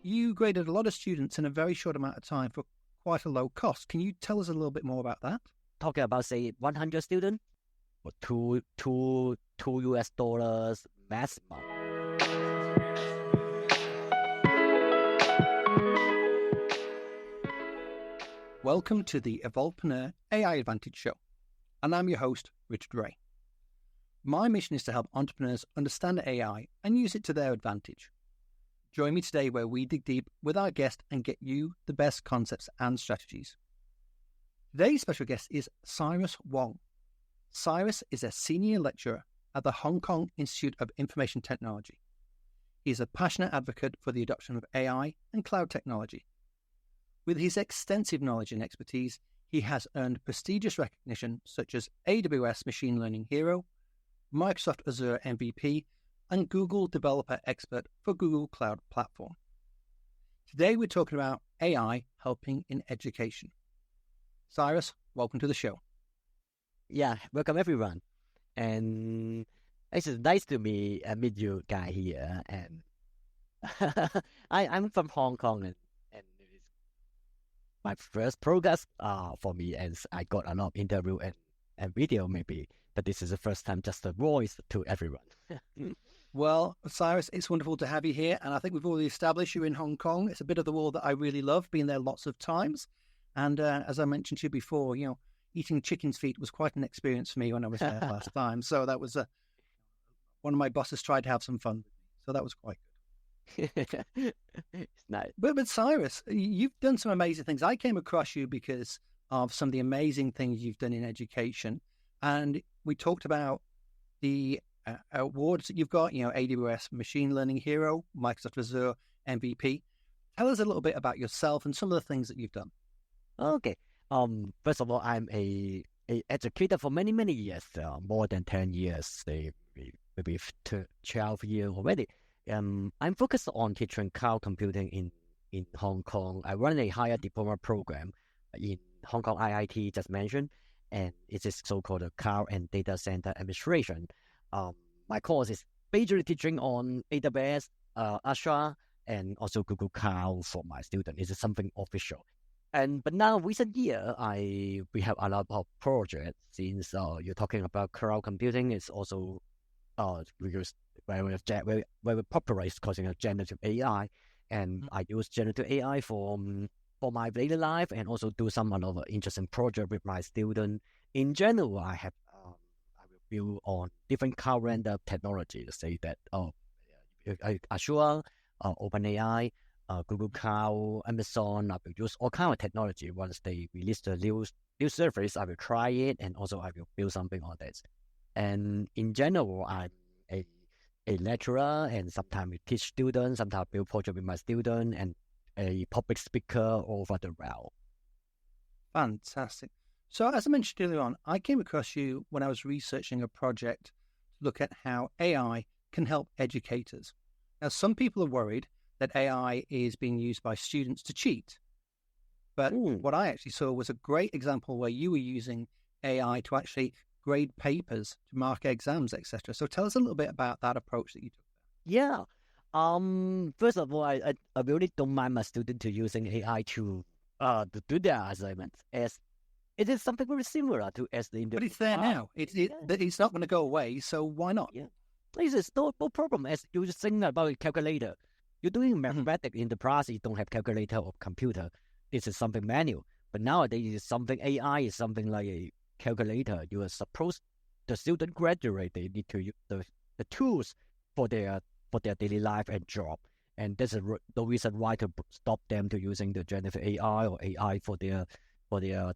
you graded a lot of students in a very short amount of time for quite a low cost. Can you tell us a little bit more about that? Talking about, say, 100 students, or two US dollars maximum. Welcome to the Evolvepreneur AI Advantage Show, and I'm your host, Richard Wray. My mission is to help entrepreneurs understand AI and use it to their advantage. Join me today where we dig deep with our guest and get you the best concepts and strategies. Today's special guest is Cyrus Wong. Cyrus is a senior lecturer at the Hong Kong Institute of Information Technology. He is a passionate advocate for the adoption of AI and cloud technology. With his extensive knowledge and expertise, he has earned prestigious recognition such as AWS Machine Learning Hero, Microsoft Azure MVP, and Google Developer Expert for Google Cloud Platform. Today we're talking about AI helping in education. Cyrus, welcome to the show. Yeah, welcome everyone. And it's nice to meet you guys here. And I'm from Hong Kong, and it is my first progress for me, and I got a lot of interview and video maybe, but this is the first time just a voice to everyone. Well, Cyrus, it's wonderful to have you here, and I think we've already established you in Hong Kong. It's a bit of the world that I really love, been there lots of times. And as I mentioned to you before, eating chicken's feet was quite an experience for me when I was there last time. So that was one of my bosses tried to have some fun with me. So that was quite good. It's nice. But Cyrus, you've done some amazing things. I came across you because of some of the amazing things you've done in education. And we talked about the awards that you've got, AWS Machine Learning Hero, Microsoft Azure MVP. Tell us a little bit about yourself and some of the things that you've done. Okay. First of all, I'm a educator for many years, more than 10 years, maybe 12 years already. I'm focused on teaching cloud computing in Hong Kong. I run a higher diploma program in Hong Kong IIT, just mentioned, and it is so-called a Cloud and Data Center Administration. My course is basically teaching on AWS, Azure, and also Google Cloud for my students. It is something official. But now, recent year, we have a lot of projects. Since you're talking about cloud computing, it's also because very popular is causing a generative AI, and I use generative AI for my daily life, and also do some other interesting project with my student. In general, I will build on different cloud render technology to say that Azure, OpenAI, Google Cloud, Amazon, I will use all kind of technology. Once they release the new service, I will try it, and also I will build something on this. And in general, I'm a lecturer, and sometimes we teach students, sometimes I build project with my student, and a public speaker over the world. Fantastic. So as I mentioned earlier on, I came across you when I was researching a project to look at how AI can help educators. Now, some people are worried that AI is being used by students to cheat. But what I actually saw was a great example where you were using AI to actually grade papers, to mark exams, etc. So tell us a little bit about that approach that you took. Yeah. First of all, I really don't mind my student to using AI to do their assignments, as it is something very similar to as the But it's there now. It's not going to go away, so why not? Yeah. This is no problem. As you think about a calculator, you're doing mathematics in the past, you don't have calculator or computer. This is something manual. But nowadays, it's something AI is something like a calculator. You are supposed the student graduate, they need to use the tools for their daily life and job. And this is the reason why to stop them to using the generative AI or AI for their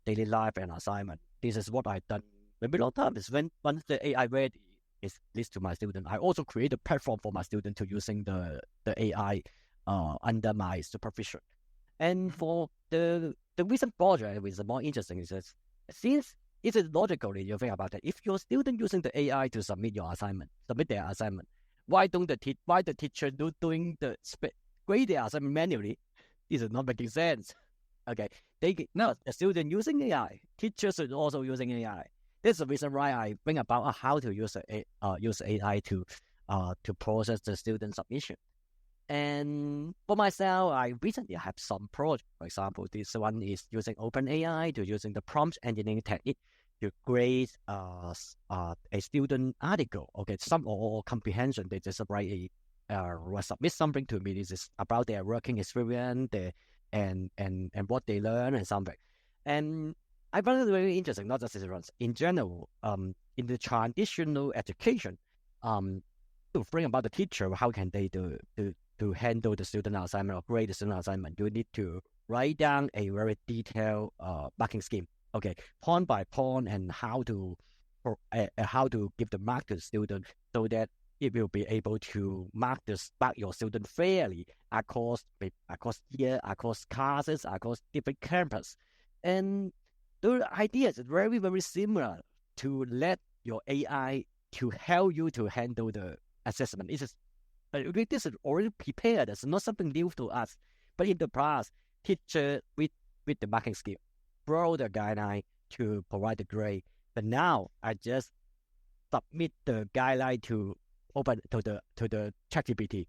daily life and assignment. This is what I've done maybe a long time. Is once the AI ready is released to my student, I also create a platform for my student to using the AI under my supervision. And for the recent project, which is more interesting, is that since it is logically you think about it, if your student using the AI to submit their assignment, why the teacher doing the grade their assignment manually? This is not making sense. Okay, the student using AI, teachers should also using AI. This is the reason why I bring about how to use AI to process the student submission. And for myself, I recently have some projects. For example, this one is using OpenAI to using the prompt engineering technique to grade a student article. Okay, some or comprehension. They just write submit something to me. This is about their working experience, and what they learn and something. And I found it very interesting. Not just in general. In the traditional education, to bring about the teacher, how can they to handle the student assignment or grade the student assignment? You need to write down a very detailed marking scheme. Okay, point by point, and how to give the mark to the student so that it will be able to mark your student fairly across year, across classes, across different campus. And the idea is very, very similar to let your AI to help you to handle the assessment. This is already prepared. It's not something new to us. But in the past, teacher with the marking scheme wrote the guideline to provide the grade. But now I just submit the guideline to the ChatGPT.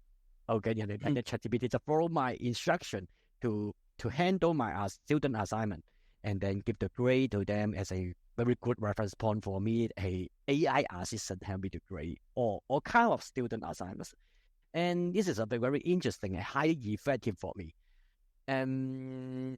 Okay, and the ChatGPT just follow my instruction to handle my student assignment, and then give the grade to them as a very good reference point for me. A AI assistant help me to grade all kind of student assignments. And this is something very interesting and highly effective for me. And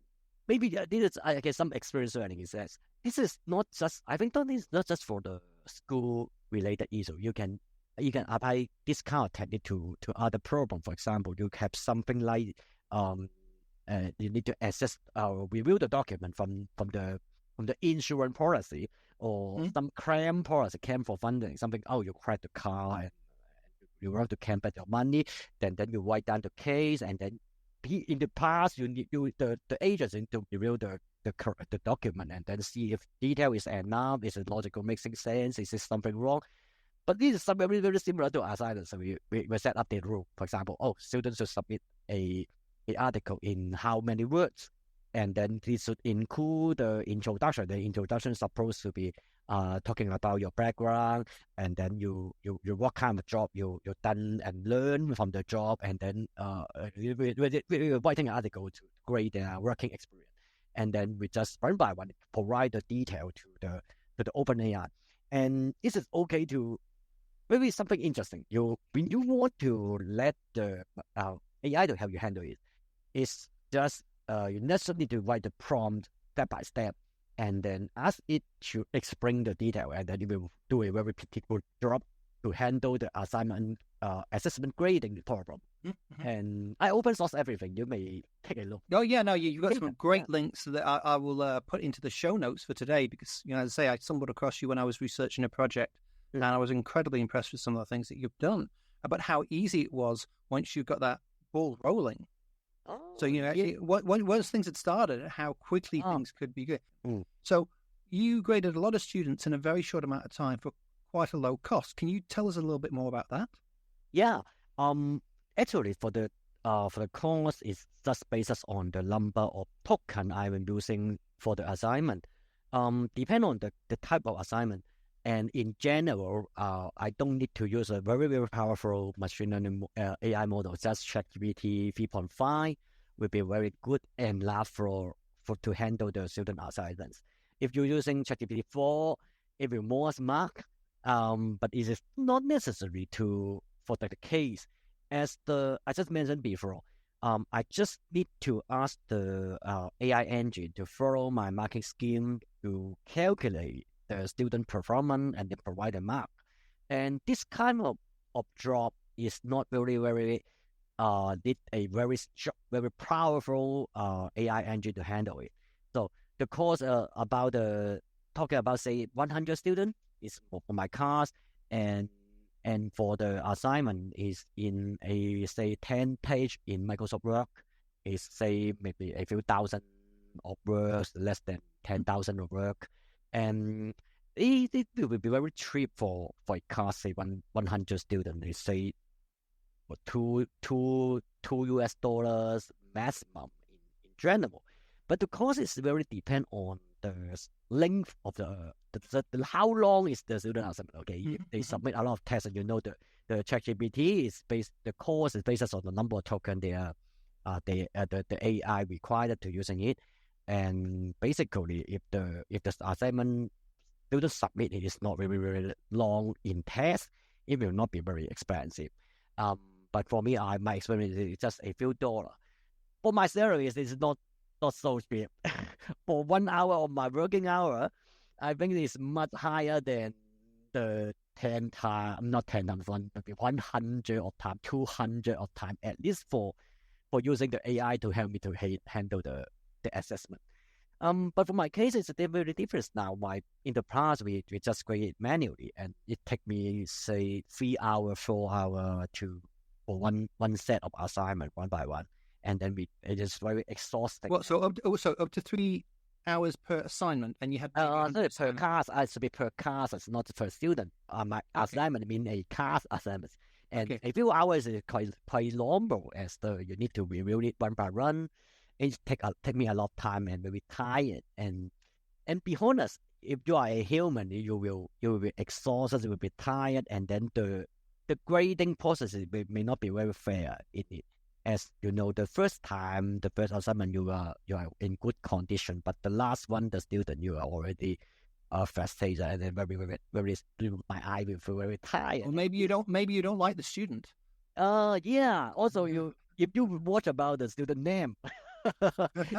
maybe this is, I guess, some experience learning is that this is not just, I think this is not just for the school related issue. You can apply this kind of technique to other problems. For example, you have something like you need to assess review the document from the insurance policy, or some claim policy, claim for funding, something. Oh, you cracked the car and you want to claim back your money. Then you write down the case, and then in the past the agents need to review the document and then see if detail is enough, is it logical, making sense, is there something wrong. But this is something very, very similar to assignment. So we set up the rule. For example, students should submit a article in how many words, and then this should include the introduction. The introduction is supposed to be talking about your background, and then you what kind of job you've done and learn from the job, and then we're writing an article to grade their working experience, and then we just one by one provide the detail to the OpenAI. And this is okay to maybe something interesting. When you want to let the AI to help you handle it, it's just you necessarily need to write the prompt step by step, and then ask it to explain the detail, and then you will do a very particular job to handle the assignment assessment grading problem. Mm-hmm. And I open source everything. You may take a look. Oh yeah, no, you've got some great links that I will put into the show notes for today, because as I say, I stumbled across you when I was researching a project, and I was incredibly impressed with some of the things that you've done, about how easy it was once you got that ball rolling. Oh, so once things had started, how quickly things could be good. So you graded a lot of students in a very short amount of time for quite a low cost. Can you tell us a little bit more about that? Yeah. Actually, for the course, it's just based on the number of token I'm using for the assignment. Depend on the type of assignment. And in general, I don't need to use a very, very powerful machine learning AI model. Just ChatGPT 3.5 will be very good and enough to handle the student assignments. If you're using ChatGPT 4, it will more smart, but it is not necessary for the case. As I just mentioned before, I just need to ask the AI engine to follow my marking scheme to calculate the student performance and then provide a mark. And this kind of job is not very, very need a very powerful AI engine to handle it. So the course talking about say 100 students is for my class, and for the assignment is in a say 10 page in Microsoft Word, is say maybe a few thousand of words, less than 10,000 of work. And it will be very cheap for a class, say 100 students. They say for $2 maximum in general. But the course is very depend on the length of the how long is the student assignment. Okay, if they submit a lot of tests, and the the ChatGPT is the course is based on the number of token the AI required to using it. And basically, if the assignment student submit it is not very, very long in test, it will not be very expensive. But for me, my experience is just a few dollars. For my salary, it's not so cheap. For 1 hour of my working hour, I think it's much higher than the 10 times, not 10 times, maybe 100 of time, 200 of time, at least for using the AI to help me to handle the assessment. But for my case, it's very different now. In the past, we just create it manually, and it take me, say, 3 hours, 4 hours for one set of assignment, one by one. And then it is very exhausting. What, so up to 3 hours per assignment, and you have per class. It should be per class, it's not per student. My assignment mean a class assignment, and a few hours is quite long, as you need to review it one by one. It take me a lot of time and maybe tired. And be honest, if you are a human, you will be exhausted, you will be tired, and then the grading process may not be very fair in it. As you know, the first assignment you are in good condition, but the last one, the student, you are already frustrated, and then very my eye will feel very tired. Or maybe you don't like the student. Yeah. Also, if you watch about the student name,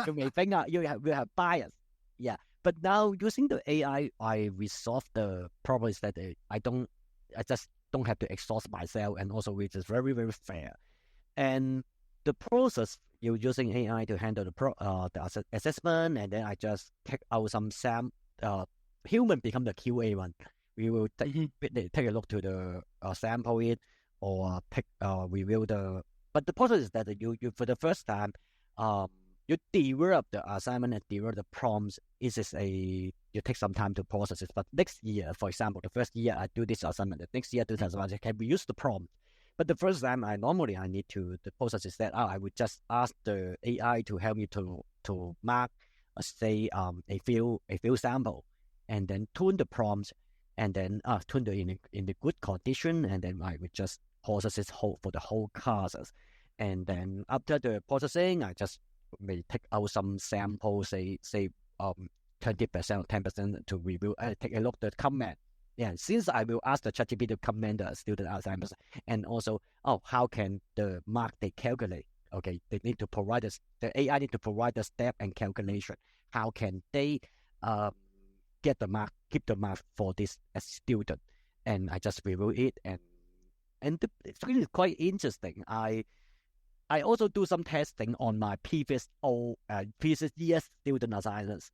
you may think you have bias. Yeah. But now using the AI, I resolve the problems that I just don't have to exhaust myself, and also which is very, very fair. And the process, you're using AI to handle the assessment, and then I just take out some human become the QA one. We will take a look to the sample it, or review but the process is that you for the first time, you develop the assignment and develop the prompts. You take some time to process it. But next year, for example, the first year I do this assignment, the next year 2020, can we use the prompt? But the first time, the process is that I would just ask the AI to help me to mark, say, a few sample, and then tune the prompts, and then tune in the good condition, and then I would just process it for the whole classes. And then after the processing, I just may take out some samples, say 20% or 10% to review, and take a look at the comment. Yeah, since I will ask the ChatGPT to comment the student assignments, and also, how can the mark they calculate? Okay, they need to provide the AI need to provide the step and calculation. How can they get the mark, keep the mark for this student? And I just review it, and it's really quite interesting. I also do some testing on my previous year's student assignments.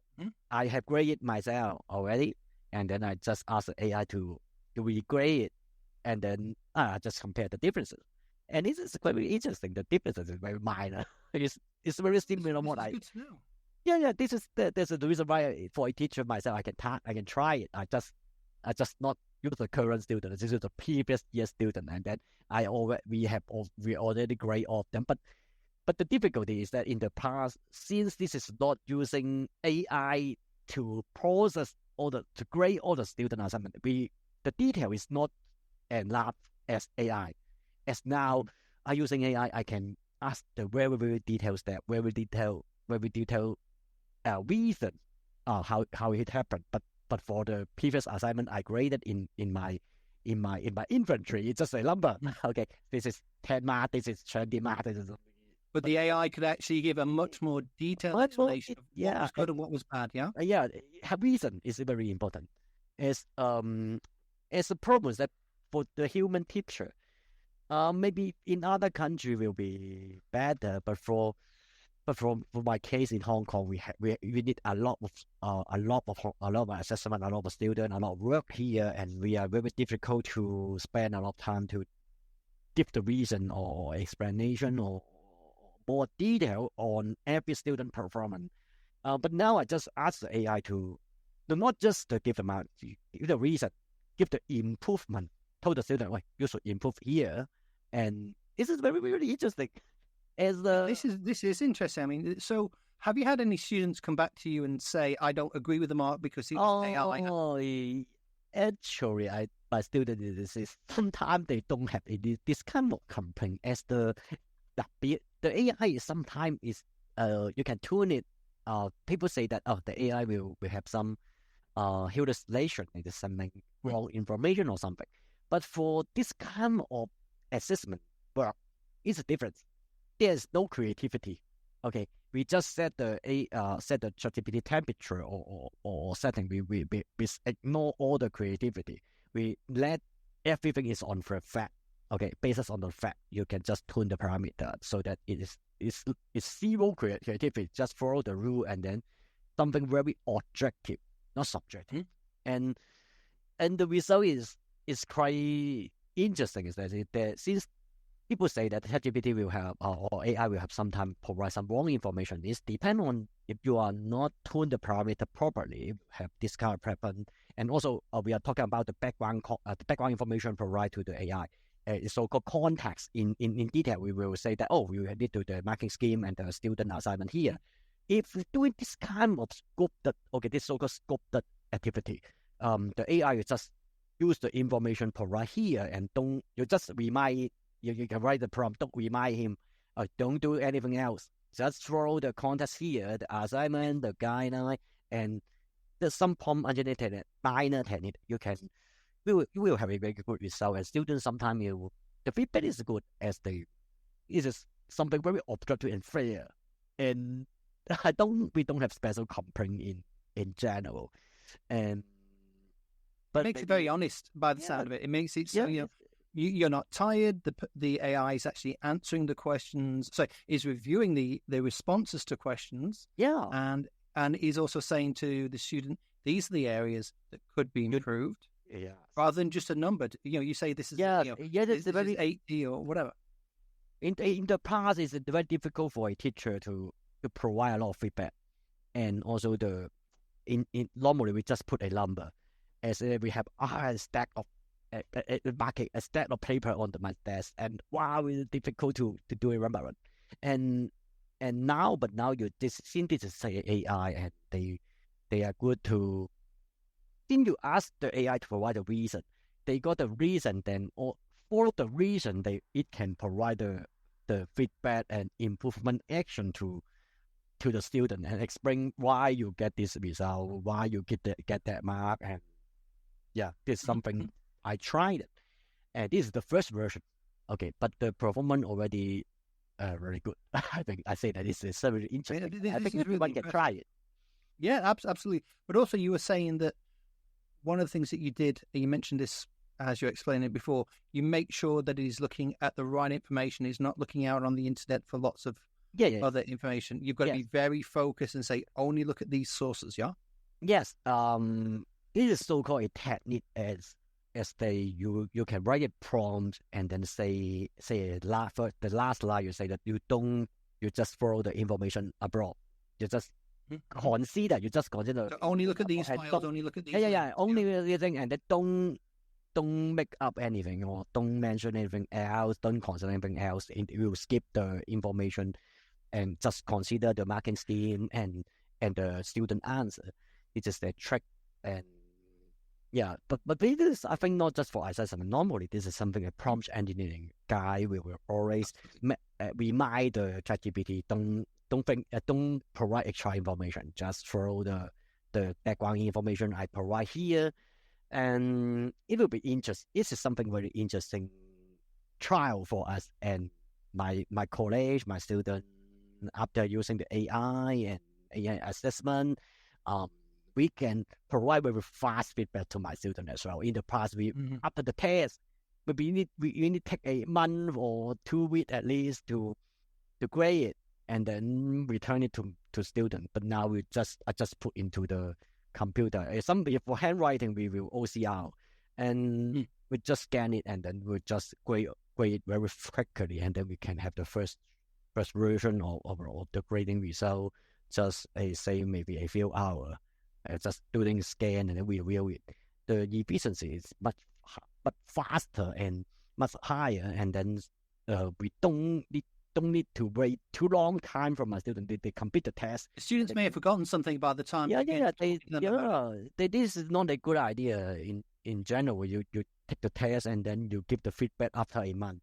I have graded myself already. And then I just ask the AI to regrade it, and then I just compare the differences. And this is quite interesting. The differences is very minor. It's very similar to what I. Good to know. Yeah. This is the reason why for a teacher myself I can try it. I just not use the current student. This is the previous year student, and then we already grade all of them. But the difficulty is that in the past, since this is not using AI to process to grade all the student assignment, the detail is not enlarged as AI. As now, I using AI, I can ask the very, very detailed step, very detailed reason how it happened. But for the previous assignment, I graded in my inventory. It's just a number. Okay, this is 10 marks. This is 20 marks. But the AI could actually give a much more detailed explanation of what was good and what was bad, yeah? Yeah, reason is very important. As a problem is that for the human teacher, maybe in other country will be better, but for my case in Hong Kong, we need a lot of assessment, a lot of student, a lot of work here, and we are very difficult to spend a lot of time to give the reason or explanation or more detail on every student performance. But now I just ask the AI to not just to give them out, give the reason, give the improvement. Told the student, you should improve here, and this is very, very interesting. This is interesting. I mean, so have you had any students come back to you and say, "I don't agree with the mark because it's AI"? Actually, by students is sometimes they don't have this kind of complaint as the AI is sometimes is you can tune it. People say that the AI will have some hallucination and something wrong information or something. But for this kind of assessment work, it's a difference. There's no creativity. Okay, we just set the ChatGPT temperature or setting. We ignore all the creativity. We let everything is on the fact. Okay, based on the fact, you can just tune the parameter so that it's zero creativity. Just follow the rule and then something very objective, not subjective. And the result is quite interesting. Is that since people say that ChatGPT will have or AI will have sometimes provide some wrong information, it depends on if you are not tuned the parameter properly, have this kind of preference. And also we are talking about the background information provided to the AI. It's so-called context. In detail, we will say that, we need to the marking scheme and the student assignment here. If we're doing this kind of this so-called sculpted activity, the AI will just use the information provided here and you just remind, you can write the prompt, don't remind him, don't do anything else. Just throw the context here, the assignment, the guideline, and there's some prompt underneath it, minor technique, you will have a very good result. And students sometimes the feedback is good as it is something very objective and fair. And we don't have special complaint in general. But it makes it very honest by the sound of it. It makes it so you're not tired. The AI is actually answering the questions. So is reviewing the responses to questions. Yeah. And is also saying to the student, these are the areas that could be improved. Yeah. Rather than just a number. You say this is this is 80 or whatever. In the past, it's very difficult for a teacher to provide a lot of feedback, and also normally we just put a number, as we have a stack of a stack of paper on my desk, and it's difficult to do a number. And now since this is say AI, and they are good to. Then you ask the AI to provide a reason. They got the reason, then or for the reason it can provide the feedback and improvement action to the student and explain why you get this result, why you get that mark. And this is something I tried it, and this is the first version. Okay, but the performance already very good. I think I say that this is very interesting. I think everyone can try it. Yeah, absolutely. But also you were saying that one of the things that you did, and you mentioned this as you explained it before, you make sure that he's looking at the right information. He's not looking out on the internet for lots of other information. You've got to be very focused and say, only look at these sources, yeah? Yes. This is so-called a technique as you can write a prompt and then say the last line you say that you just follow the information abroad. You just consider. So only look at these files. Only look at these. Only everything, and then don't make up anything or don't mention anything else. Don't consider anything else. You will skip the information and just consider the marking scheme and the student answer. It's just a trick. And but this is, I think, not just for assessment. Normally, this is something a prompt engineering guy will always remind the ChatGPT. Don't provide extra information. Just follow the background information I provide here, and it will be interesting. This is something very interesting trial for us and my college, my student. After using the AI and AI assessment, we can provide very fast feedback to my student as well. In the past, after the test, we need to take a month or 2 weeks at least to grade it and then return it to student. But now I just put into the computer. For handwriting, we will OCR, and we just scan it and then we just grade it very quickly, and then we can have the first version of the grading result. Just say maybe a few hours. Just doing scan and then we review it. The efficiency is much faster and much higher, and then we don't need to wait too long time for my student. They complete the test. The students may have forgotten something by the time. This is not a good idea in general. You take the test and then you give the feedback after a month.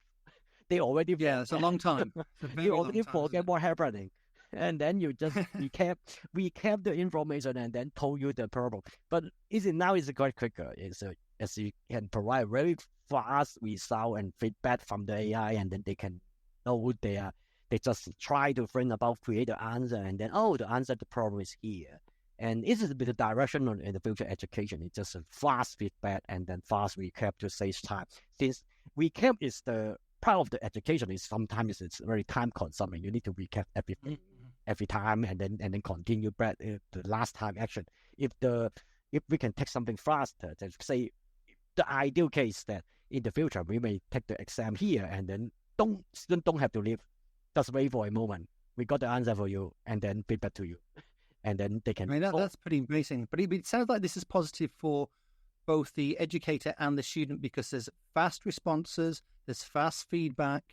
They already it's a long time. You already forget what happening, and then you just recap the information and then told you the problem. But now it's quite quicker. As you can provide very fast result and feedback from the AI, and then they can know they just try to think about create the answer, and then the answer to the problem is here. And this is a bit of direction in the future education. It's just a fast feedback and then fast recap to save time. Since recap is the part of the education, is sometimes it's very time consuming. You need to recap everything every time and then continue back the last time action. If we can take something faster, say the ideal case that in the future we may take the exam here and then students don't have to leave. Just wait for a moment. We got the answer for you and then feedback to you. And then they can. I mean, that's pretty amazing. But it sounds like this is positive for both the educator and the student because there's fast responses, there's fast feedback,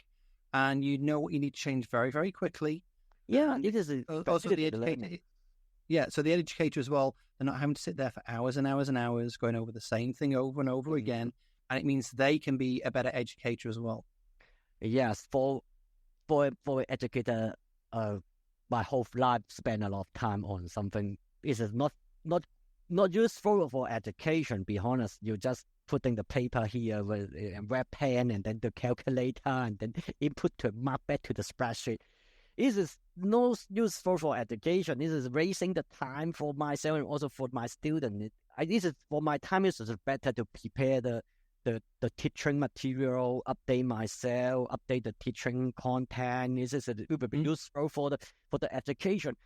and you know what you need to change very, very quickly. Yeah, it is also the educator. Yeah, so the educator as well, they're not having to sit there for hours and hours and hours going over the same thing over and over again. And it means they can be a better educator as well. Yes, for educator, my whole life spent a lot of time on something. This is not useful for education. Be honest, you just putting the paper here with a red pen and then the calculator and then input to mark back to the spreadsheet. This is not useful for education. This is wasting the time for myself and also for my student. This is for my time. It's better to prepare the teaching material, update myself, update the teaching content. This is it will be useful for the education.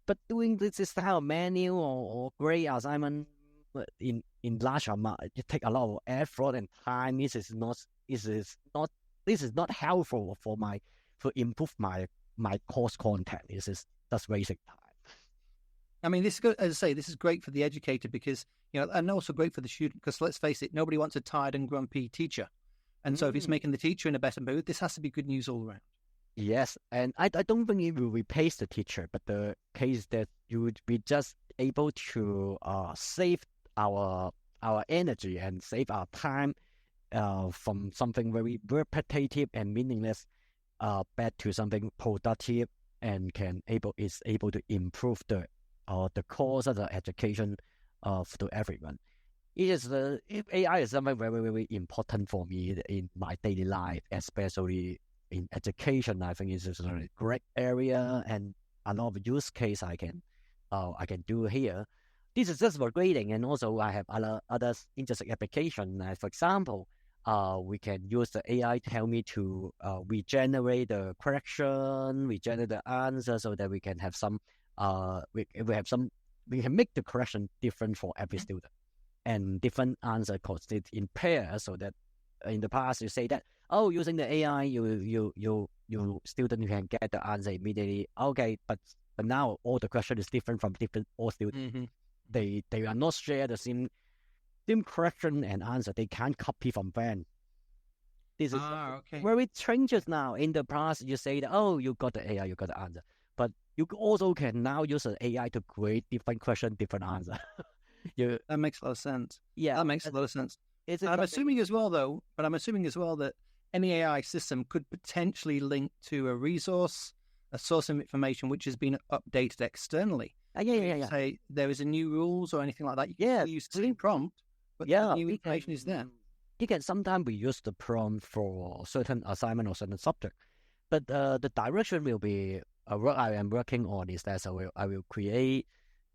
But doing this style of manual or grade assignment in large amount, it take a lot of effort and time. This is not helpful for improve my course content. This is just wasting time. I mean, this is good, as I say, this is great for the educator because, and also great for the student because let's face it, nobody wants a tired and grumpy teacher. And so if it's making the teacher in a better mood, this has to be good news all around. Yes, and I don't think it will replace the teacher, but the case that you would be just able to save our energy and save our time from something very repetitive and meaningless back to something productive and is able to improve the course of the education to everyone. AI is something very, very important for me in my daily life, especially in education. I think it's a great area and a lot of use case I can do here. This is just for grading, and also I have other interesting application. For example, we can use the AI to help me to regenerate the correction, regenerate the answer, so that we can have some we can make the correction different for every student and different answer consist in pairs, so that in the past you say that using the AI you student can get the answer immediately. Okay, but now all the question is different from all students. They are not share the same correction and answer. They can't copy from Ben. This is very changes now. In the past, you say that you got the AI, you got the answer, but you also can now use an AI to create different question, different answer. That makes a lot of sense. Yeah, that makes a lot of sense. I'm assuming as well that any AI system could potentially link to a source of information which has been updated externally. Yeah. Say there is a new rules or anything like that. You can use the same prompt, but the new information is there. You can sometimes we use the prompt for certain assignment or certain subject, but the direction will be what I am working on is that I will create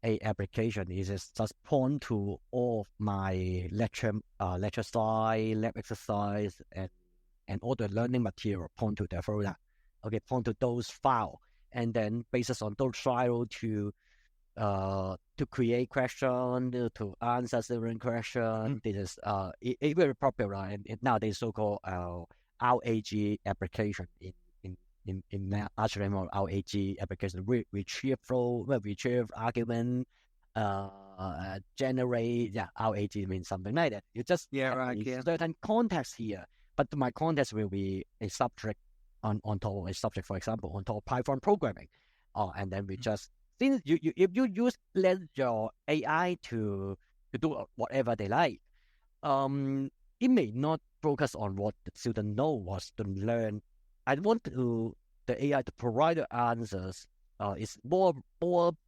a application. It is just point to all my lecture slide, lab exercise, and all the learning material. Point to the folder. Okay, point to those files, and then based on those files to create question, to answer different question. This is it very popular and nowadays so-called RAG application in large language RAG application. Retrieve flow, retrieve argument, generate. RAG means something like that. You just certain context here, but my context will be a subject on top of a subject. For example, on top of Python programming, and then we just. Since if you let your AI to do whatever they like, it may not focus on what the student know, what student learn. I want the AI to provide the answers. It's more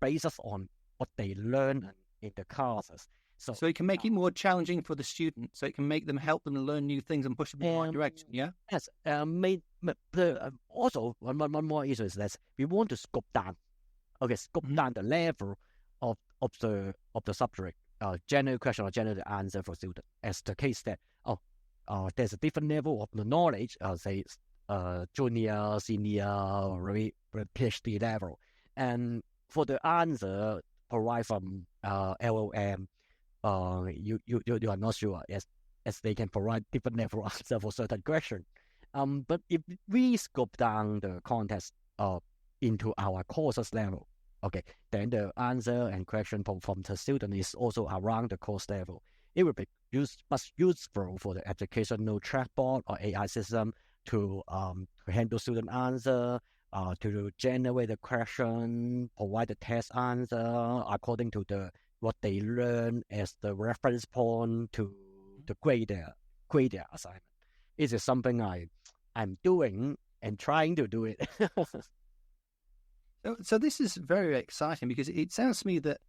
based on what they learn in the classes. So it can make it more challenging for the student. So it can help them learn new things and push them in the right direction. Yeah. Yes. Also, one more issue is that we want to scope down. Okay, scope down the level of the subject. General question or general answer for student. As the case that there's a different level of the knowledge. Say junior, senior, or PhD level, and for the answer provided from LLM. You are not sure as they can provide different level answer for certain question. But if we scope down the context into our courses level, okay, then the answer and question from the student is also around the course level. It will be much useful for the educational chatbot or AI system to handle student answer, to generate the question, provide the test answer according to what they learn as the reference point to grade their assignment. It is something I'm doing and trying to do it. So this is very exciting because it sounds to me that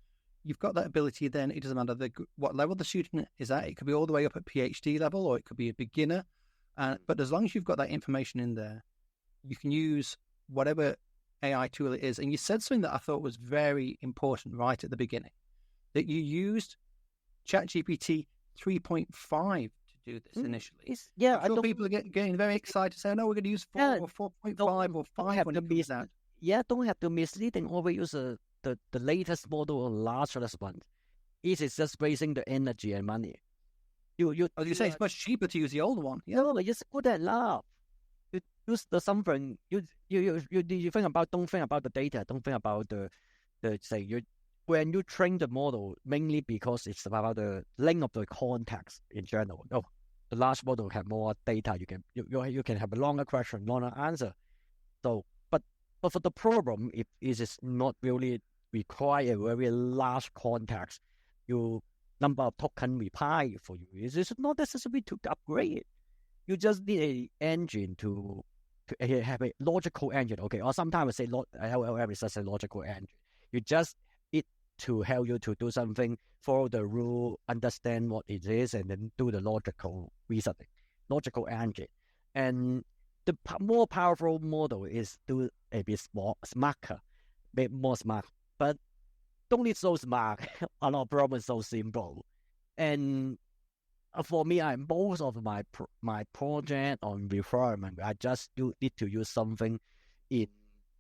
you've got that ability. Then it doesn't matter what level the student is at. It could be all the way up at PhD level, or it could be a beginner. But as long as you've got that information in there, you can use whatever AI tool it is. And you said something that I thought was very important right at the beginning, that you used ChatGPT 3.5 to do this initially. Yeah, I'm sure people are getting very excited, saying, "No, we're going to use 4 or 4.5 or 5 when it comes out." Yeah, don't have to mislead and always use the latest model or largest one. It is just wasting the energy and money. You say it's much cheaper to use the old one. Yeah. No, it's good enough. You use the something. You think about. Don't think about the data. Don't think about the say when you train the model, mainly because it's about the length of the context in general. No, the large model have more data. You can have a longer question, longer answer. So, but for the problem, if it is not really require a very large context, number of token reply for you. It's not necessary to upgrade it. You just need an engine to have a logical engine. Okay, or sometimes I say LLM is just a logical engine. You just it to help you to do something, follow the rule, understand what it is, and then do the logical reasoning, logical engine. And the more powerful model is to a bit smarter, a bit more smart, but don't need so smart. A lot of problems so simple. And for me, most of my project on requirement, I just need to use something in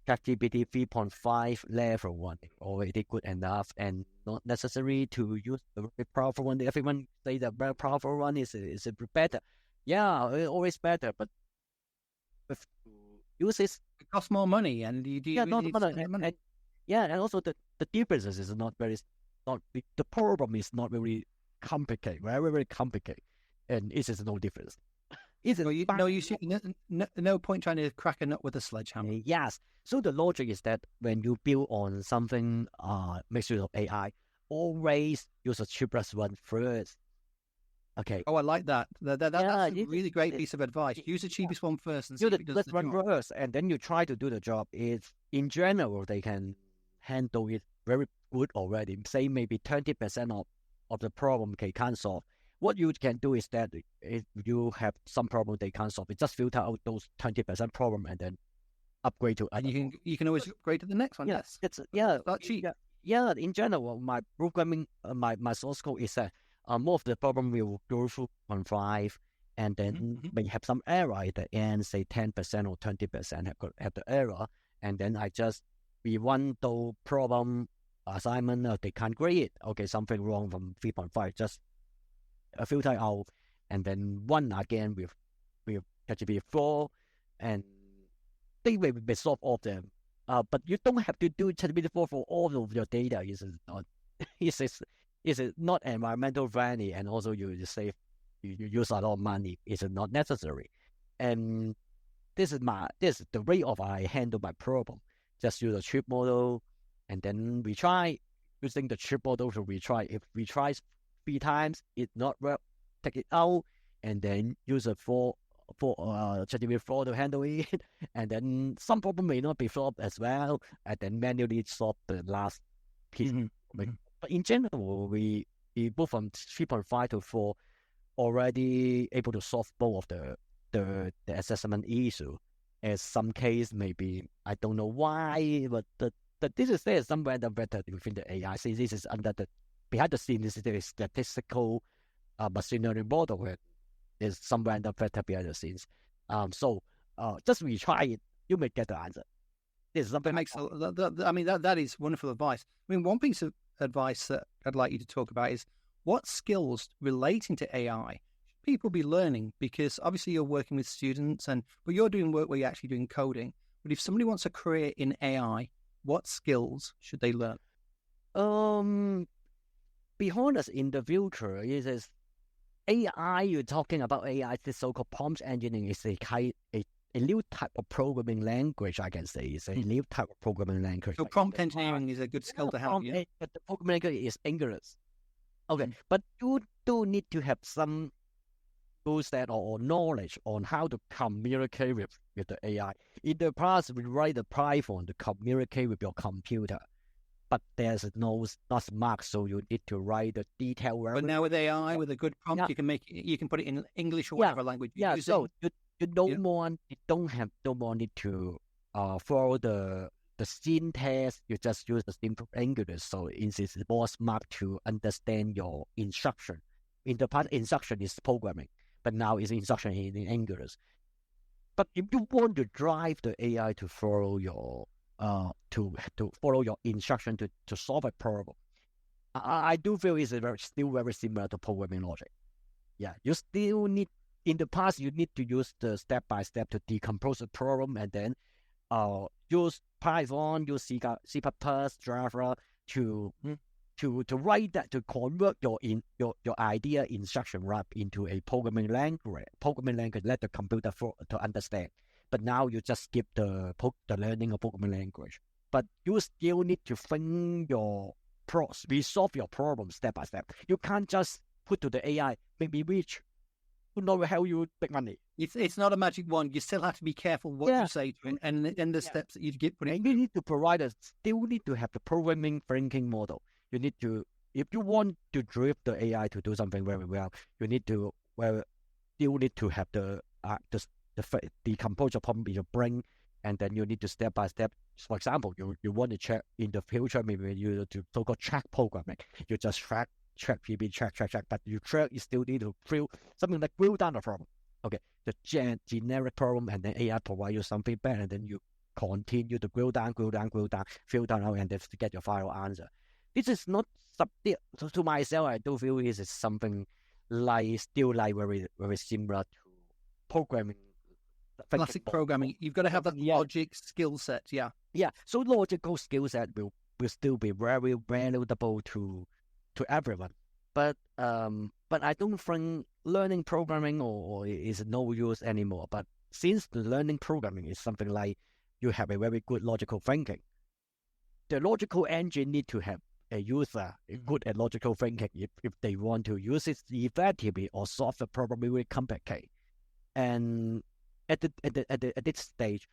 ChatGPT 3.5 level one, already good enough, and not necessary to use the very powerful one. Everyone say the very powerful one is better. Yeah, always better, but with use it costs more money, and and also the differences is not the problem is not very complicated, very complicated, and it is no difference. No point trying to crack a nut with a sledgehammer. Yes. So the logic is that when you build on something mixed use of AI, always use the cheapest one first. Okay. Oh, I like that. That's a really great piece of advice. Use the cheapest one first and see if it does the job. First, and then you try to do the job. In general, they can handle it very good already. Say maybe 20% of the problem they can't solve. What you can do is that if you have some problem they can't solve, you just filter out those 20% problem and then upgrade to other. And you can always upgrade to the next one. Yes, it's not cheap. Yeah, in general, my programming, my source code is that more of the problem will go through 1.5, and then when you have some error at the end, say 10% or 20% have the error, and then I just rerun the problem assignment. They can't grade it. Okay, something wrong from 3.5. Just filter out, and then run again with ChatGPT 4, and they will solve all of them. But you don't have to do ChatGPT 4 for all of your data. It's not environmental friendly, and also you use a lot of money. It's not necessary. And this is the way of I handle my problem. Just use a cheap model, and then we try using the cheap model to retry. If we try 3 times, it not work, take it out, and then use it for ChatGPT 4 to handle it, and then some problem may not be solved as well, and then manually solve the last piece. But in general, we move from 3.5 to 4 already able to solve both of the assessment issue. In some case, maybe I don't know why, but this is there some random vector within the AI. Since this is under the behind the scenes, there is statistical machine learning model where there's some random vector behind the scenes. So just retry it, you may get the answer. This is something that is wonderful advice. I mean, one piece of advice that I'd like you to talk about is what skills relating to AI should people be learning? Because obviously you're working with students, but you're doing work where you're actually doing coding. But if somebody wants a career in AI, what skills should they learn? Be honest, in the future, it is AI. You're talking about AI. The so-called prompt engineering is a new type of programming language. I can say it's a new type of programming language. So prompt engineering is a good skill to have. Yeah, but the programming language is English. Okay, but you do need to have some skill set or knowledge on how to communicate with the AI. In the past, we write the Python to communicate with your computer, but there's not smart, so you need to write the detail. But now with AI, with a good prompt, you can put it in English or whatever language you're using. So you don't more need to follow the syntax. You just use the simple English, so it's more smart to understand your instruction. In the past, instruction is programming, but now it's instruction in English. But if you want to drive the AI to follow your to follow your instruction to solve a problem, I do feel it's still very similar to programming logic. Yeah, you still need. In the past, you need to use the step-by-step to decompose the problem, and then use Python, use C++, Java to write that, to convert your idea instruction wrap into a programming language. Let the computer to understand. But now you just skip the learning of programming language. But you still need to think resolve your problem step by step. You can't just put to the AI, make me rich. Who knows how you make money? It's not a magic wand. You still have to be careful what you say to it and the steps that you get put in. And you need to still need to have the programming thinking model. You need to, if you want to drive the AI to do something very well, you need to still need to have the decompose your problem in your brain, and then you need to step by step. For example, you want to check in the future, maybe you do so-called track programming. You just track, but you still need to drill something like drill down the problem. Okay, the generic problem, and then AI provide you some feedback, and then you continue to drill down, and then to get your final answer. This is not to myself. I do feel this is something still very very similar to programming. Classic programming. You've got to have that logic skill set. Yeah. So logical skill set will still be very valuable to everyone. But I don't think learning programming or is no use anymore. But since the learning programming is something like you have a very good logical thinking, the logical engine need to have a user good at logical thinking if they want to use it effectively or solve the problem really complicated. And at this stage,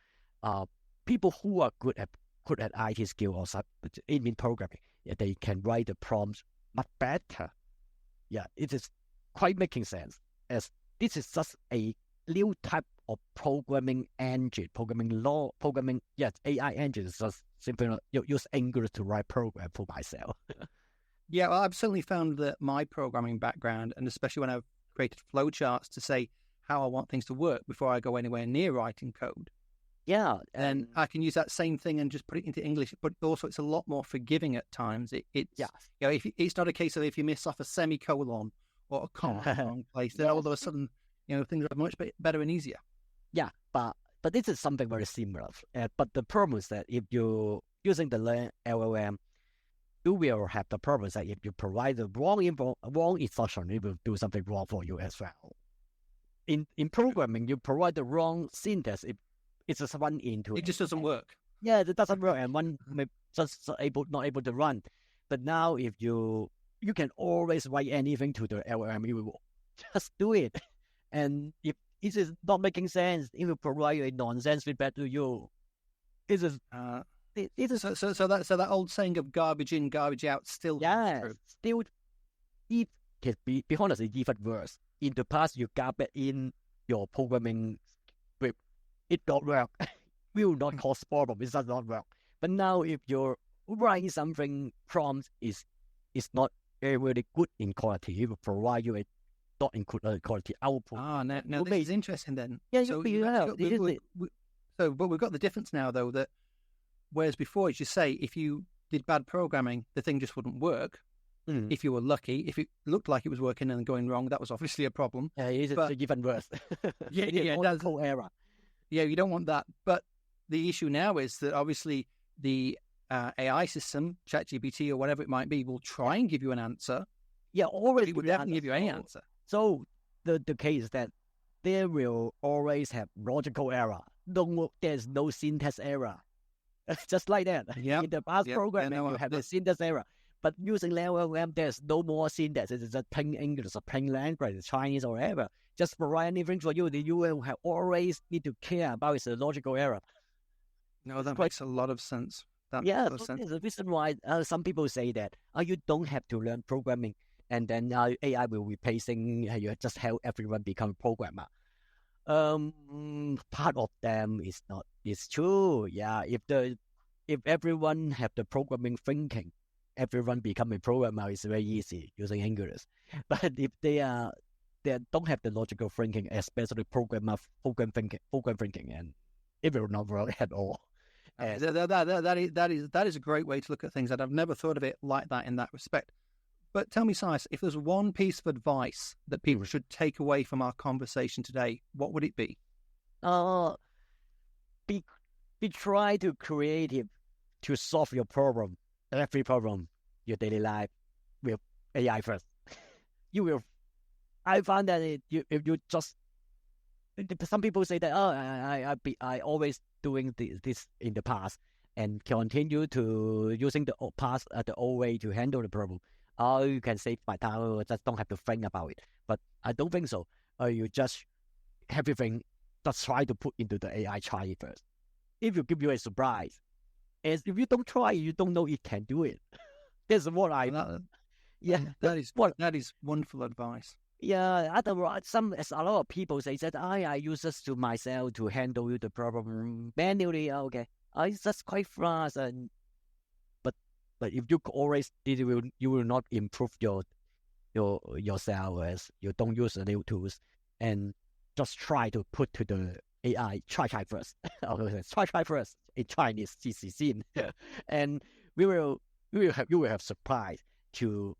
people who are good at IT skill or in programming, they can write the prompts much better. Yeah, it is quite making sense, as this is just a new type of programming engine, AI engine is just simply use English to write program for myself. Yeah, well, I've certainly found that my programming background, and especially when I've created flowcharts to say how I want things to work before I go anywhere near writing code. Yeah. And I can use that same thing and just put it into English, but also it's a lot more forgiving at times. It's not a case of if you miss off a semicolon or a comma in the wrong place, then all of a sudden, things are much better and easier. Yeah, but this is something very similar. But the problem is that if you're using the LLM, you will have the problem that if you provide the wrong instruction, it will do something wrong for you as well. In programming, you provide the wrong syntax, it's just run into it. It just doesn't work. Yeah, it doesn't work, and one may just not able to run. But now, if you can always write anything to the LLM, it will just do it. And if it is not making sense, it will provide a nonsense feedback to you. It is So that old saying of garbage in, garbage out still holds true. Still, if be honest, it's even worse. In the past, you garbage in your programming script, it don't work. Will not cause problem. It does not work. But now, if you write something prompt is not really good in quality, it will provide you a not in quality output. Now this is interesting then. Yeah, so but we've got the difference now though, that whereas before, as you say, if you did bad programming, the thing just wouldn't work. If you were lucky, if it looked like it was working and going wrong, that was obviously a problem. Yeah, it's even worse. That's whole error. Yeah, you don't want that. But the issue now is that obviously the AI system, ChatGPT or whatever it might be, will try and give you an answer. Yeah, already it would definitely give you any answer. So the case is that there will always have logical error. There's no syntax error. Just like that. Yep. In the past programming, you have a syntax error. But using LLM, there's no more syntax. It's just plain English or plain language, Chinese or whatever. Just provide anything for you. You will have always need to care about its logical error. No, that makes a lot of sense. There's the reason why some people say that you don't have to learn programming, and then AI will replacing you. Just help everyone become a programmer. Part of them is not. It's true. Yeah, if everyone have the programming thinking, everyone become a programmer. It's very easy using English. But if they don't have the logical thinking, especially program thinking, and it will not work at all. That is a great way to look at things, and I've never thought of it like that in that respect. But tell me, Cyrus, if there's one piece of advice that people should take away from our conversation today, what would it be? Be try to creative to solve your problem, every problem, your daily life with AI first. You will. I found that if you just, some people say that I always doing this in the past and continue to using the old way to handle the problem. You can save my time, just don't have to think about it. But I don't think so. You just everything, just try to put into the AI, try it first. It will give you a surprise. As if you don't try, you don't know it can do it. That's what that is wonderful advice. Yeah, otherwise, a lot of people say that I use this to myself to handle the problem manually. Okay, it's just quite fast, but if you always did it, you will not improve yourself as you don't use the new tools, and just try to put to the AI try first. try first in Chinese, and you will have surprise to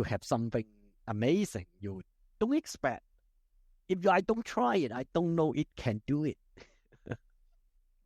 have something amazing you don't expect. If I don't try it, I don't know it can do it.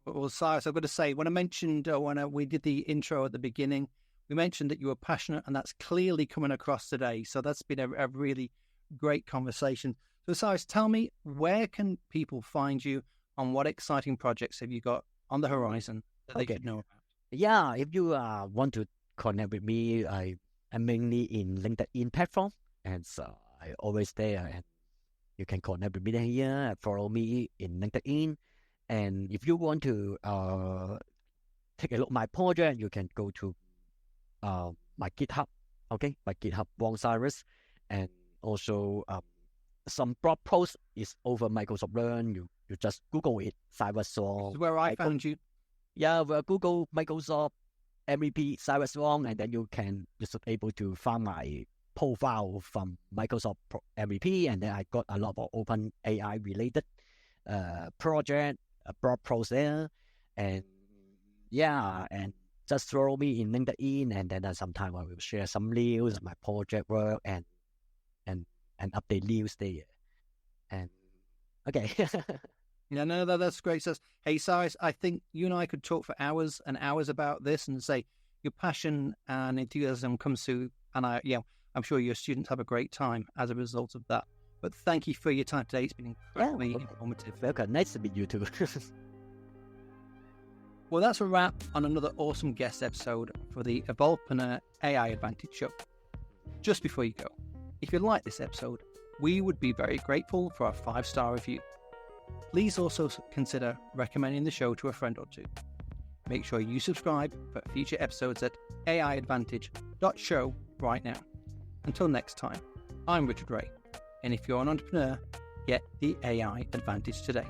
Well, Cyrus, I've got to say, when I mentioned when we did the intro at the beginning, we mentioned that you were passionate, and that's clearly coming across today. So that's been a really great conversation. So Cyrus, tell me, where can people find you, on what exciting projects have you got on the horizon that they should know about? Yeah, if you want to connect with me, I'm mainly in LinkedIn platform, and so I always there, and you can connect with me here, follow me in LinkedIn. And if you want to take a look at my project, you can go to my GitHub, okay? My GitHub, Wong Cyrus, and also some blog posts is over Microsoft Learn. You just Google it, Cyrus Wong. This is where I found you. Yeah, well, Google Microsoft MVP Cyrus Wong, and then you should able to find my profile from Microsoft MVP, and then I got a lot of open AI related project, blog posts there, and yeah, and just throw me in LinkedIn, and then sometime I will share some news, my project work, and update news there. And okay. Yeah, no, that's great. So, hey, Cyrus, I think you and I could talk for hours and hours about this, and say your passion and enthusiasm comes through, and I'm sure your students have a great time as a result of that. But thank you for your time today. It's been incredibly informative. Welcome. Nice to meet you too. Well, that's a wrap on another awesome guest episode for the Evolvepreneur AI Advantage Show. Just before you go, if you like this episode, we would be very grateful for a 5-star review. Please also consider recommending the show to a friend or two. Make sure you subscribe for future episodes at AIadvantage.show right now. Until next time, I'm Richard Wray, and if you're an entrepreneur, get the AI advantage today.